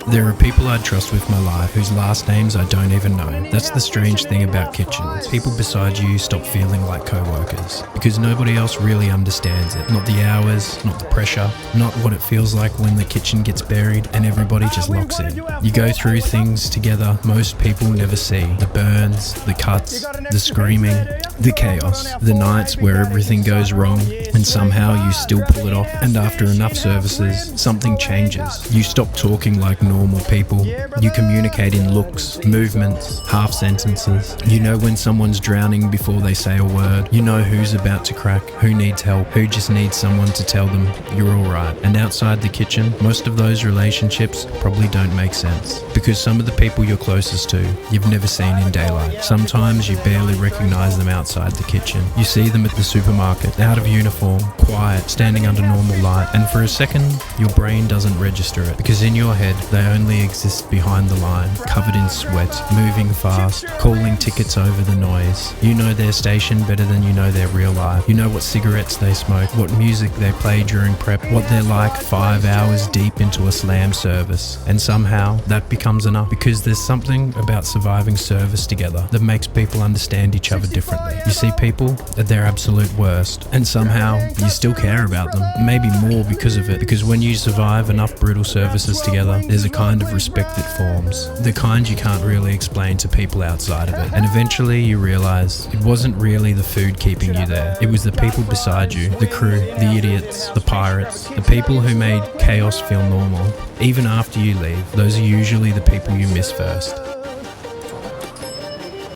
There are people I'd trust with my life whose last names I don't even know. That's the strange thing about kitchens. People beside you stop feeling like co-workers because nobody else really understands it. Not the hours, not the pressure, not what it feels like when the kitchen gets buried and everybody just locks in. You go through things together most people never see. The burns, the cuts, the screaming, the chaos, the nights where everything goes wrong and somehow you still pull it off. And after enough services, something changes. You stop talking like normal people. You communicate in looks, movements, half sentences. You know when someone's drowning before they say a word. You know who's about to crack, who needs help, who just needs someone to tell them you're alright. And outside the kitchen, most of those relationships probably don't make sense because some of the people you're closest to, you've never seen in daylight. Sometimes you barely recognize them outside the kitchen. You see them at the supermarket, out of uniform, quiet, standing under normal light, and for a second, your brain doesn't register it because in your head, they only exist behind the line, covered in sweat, moving fast, calling tickets over the noise. You know their station better than you know their real life. You know what cigarettes they smoke, what music they play during prep, what they're like 5 hours deep into a slam service. And somehow, that becomes enough because there's something about surviving service together that makes people understand each other differently. You see people at their absolute worst, and somehow you still care about them, maybe more because of it, because when you survive enough brutal services together, there's a kind of respect that forms, the kind you can't really explain to people outside of it. And eventually you realize it wasn't really the food keeping you there, it was the people beside you, the crew, the idiots, the pirates, the people who made chaos feel normal. Even after you leave, those are usually the people you miss first.